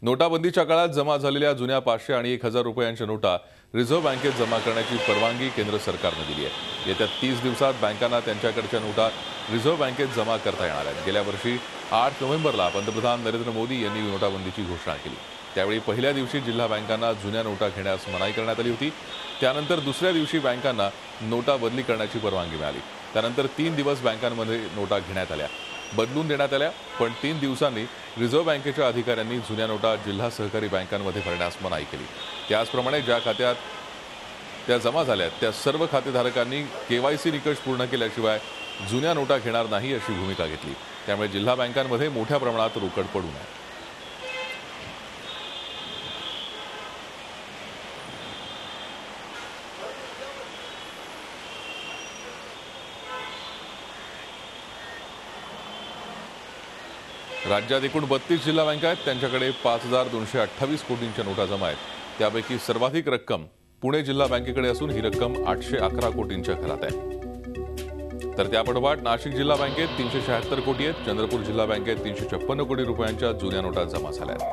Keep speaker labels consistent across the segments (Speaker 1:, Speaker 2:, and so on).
Speaker 1: नोटाबंदीच्या काळात जमा झालेल्या जुन्या 500 आणि 1000 रुपयांच्या नोटा रिझर्व्ह बँकेत जमा करण्याची परवानगी केंद्र सरकारने दिली आहे। येत्या 30 दिवसात बँकांना त्यांच्याकडच्या नोटा रिझर्व्ह बँकेत जमा करता येणार आहेत। गेल्या वर्षी 8 नोव्हेंबरला पंतप्रधान नरेंद्र मोदी यांनी नोटाबंदीची घोषणा केली। त्यावेळी पहिल्या दिवशी जिल्हा बँकांना जुन्या नोटा घेण्यास मनाई करण्यात आली होती। त्यानंतर दुसऱ्या दिवशी बँकांना नोटा बदली करण्याची परवानगी मिळाली। त्यानंतर 3 दिवस बँकांमध्ये नोटा घेण्यात आल्या, बदलून देण्यात आल्या, पण 3 दिवसांनी रिझर्व्ह बँकेच्या अधिकाऱ्यांनी जुन्या नोटा जिल्हा सहकारी बँकांमध्ये भरण्यास मनाई केली। त्याचप्रमाणे ज्या खात्यात त्या जमा झाल्या त्या सर्व खातेधारकांनी केवायसी निकष पूर्ण केल्याशिवाय जुन्या नोटा घेणार नाही अशी भूमिका घेतली। त्यामुळे जिल्हा बँकांमध्ये मोठ्या प्रमाणात रोकड पडू नये। राज्यात एकूण 32 जिल्हा बँका आहेत, त्यांच्याकडे 5228 कोटींच्या नोटा जमा आहेत। त्यापैकी सर्वाधिक रक्कम पुणे जिल्हा बँकेकडे असून ही रक्कम 811 कोटींच्या घरात आहे। तर त्यापाठोपाठ नाशिक जिल्हा बँकेत 376 कोटी आहेत, चंद्रपूर जिल्हा बँकेत 356 कोटी रुपयांच्या जुन्या नोटा जमा झाल्या आहेत।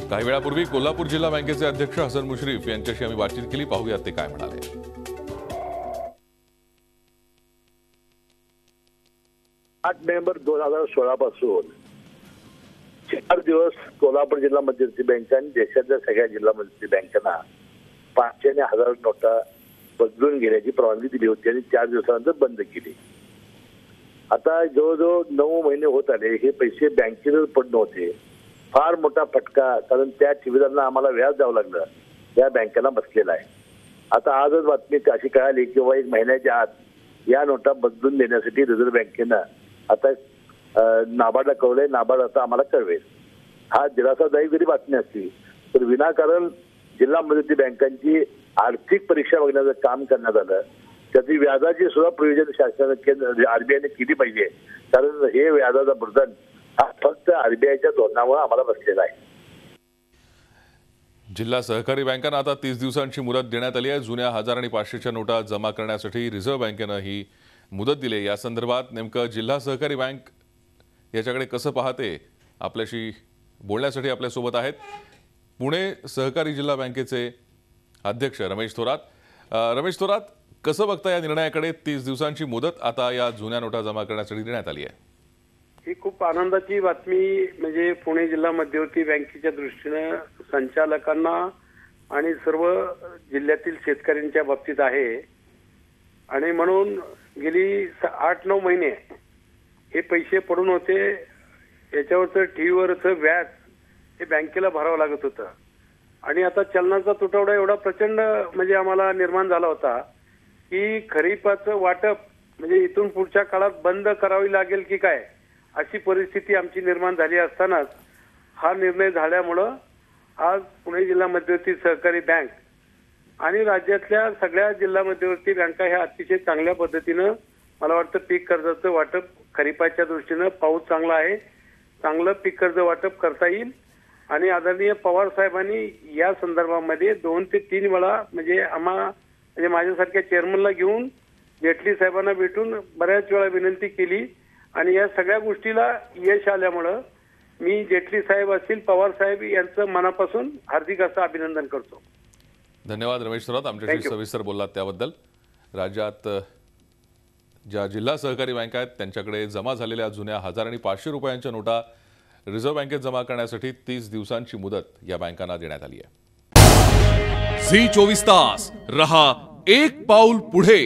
Speaker 1: काही वेळापूर्वी कोल्हापूर जिल्हा बँकेचे अध्यक्ष हसन मुश्रीफ यांच्याशी आम्ही बातचीत केली, पाहूयात ते काय म्हणाले।
Speaker 2: 8 नोव्हेंबर 2016 पासून 4 दिवस कोल्हापूर जिल्हा मध्यवर्ती बँक आणि देशातल्या सगळ्या जिल्हा मध्यवर्ती बँकांना 500 आणि 1000 नोटा बदलून घेण्याची परवानगी दिली होती आणि 4 दिवसानंतर बंद केली। आता जवळजवळ 9 महिने होत आले, हे पैसे बँकेतच पडून होते। फार मोठा फटका, कारण त्या ठेवीदारांना आम्हाला व्याज द्यावं लागलं, त्या बँकांना बसलेला आहे। आता आजच बातमी अशी कळाली की 1 महिन्याच्या आत या नोटा बदलून देण्यासाठी रिझर्व्ह बँकेनं आता नाबार्डला कळवलंय, नाबार्ड आता आम्हाला कळवेल। हा दिलासादायी जरी बातमी असली तर विनाकारण जिल्हा मध्यवर्ती बँकांची आर्थिक परीक्षा बघण्याचं काम करण्यात आलं। त्याची व्याजाची सुद्धा प्रयोजन शासनाने आरबीआयने केली पाहिजे, कारण हे व्याजाचा burden हा फक्त आरबीआयच्या धोरणामुळे आम्हाला बसलेला आहे।
Speaker 1: जिल्हा सहकारी बँकांना आता 30 दिवसांची मुदत देण्यात आली आहे। जुन्या 1000 आणि 500च्या नोटा जमा करण्यासाठी रिझर्व्ह बँकेनं ही मुदत दिली। या संदर्भात नेमकं जिल्हा सहकारी बँक याच्याकडे कसं पाहते, आपल्याशी बोलण्यासाठी आपल्यासोबत आहेत पुणे सहकारी जिल्हा बँकेचे अध्यक्ष रमेश थोरात। रमेश थोरात, कसं बघता या निर्णयाकडे? 30 दिवसांची मुदत आता या जुन्या नोटा जमा करण्यासाठी देण्यात आली आहे।
Speaker 3: ही खूप आनंदाची बातमी म्हणजे पुणे जिल्हा मध्यवर्ती बँकेच्या दृष्टीने संचालकांना आणि सर्व जिल्ह्यातील शेतकऱ्यांच्या बाबतीत आहे। आणि म्हणून गेली 8-9 महिने हे पैसे पडून होते, याच्यावरचं ठेवीवरचं व्याज हे बँकेला भरावं लागत होतं। आणि आता चलनाचा तुटवडा एवढा प्रचंड म्हणजे आम्हाला निर्माण झाला होता की खरीपाचं वाटप म्हणजे इथून पुढच्या काळात बंद करावी लागेल की काय अशी परिस्थिती आमची निर्माण झाली असतानाच हा निर्णय झाल्यामुळं आज पुणे जिल्हा मध्यवर्ती सहकारी बँक आणि राज्यातल्या सगळ्या जिल्हा मध्यवर्ती बँका ह्या अतिशय चांगल्या पद्धतीनं मला वाटतं पीक कर्जाचं वाटप खरीपाच्या दृष्टीनं पाऊस चांगला आहे, चांगलं पीक कर्ज वाटप करता येईल। आणि आदरणीय पवार साहेबांनी या संदर्भामध्ये 2 ते 3 वेळा म्हणजे माझ्यासारख्या चेअरमनला घेऊन जेटली साहेबांना भेटून बऱ्याच वेळा विनंती केली आणि या सगळ्या गोष्टीला यश आल्यामुळं मी जेटली साहेब असतील, पवार साहेब यांचं मनापासून हार्दिक असं अभिनंदन करतो।
Speaker 1: धन्यवाद रमेश थोरात, आमच्याशी सविस्तर बोललात त्याबद्दल। राज्यात ज्या जिल्हा सहकारी बँका आहेत त्यांच्याकडे जमा झालेल्या जुन्या 1000 आणि 500 रुपयांच्या नोटा रिझर्व्ह बँकेत जमा करण्यासाठी 30 दिवसांची मुदत या बँकांना देण्यात आली आहे।
Speaker 4: झी 24 तास रहा एक पाऊल पुढे।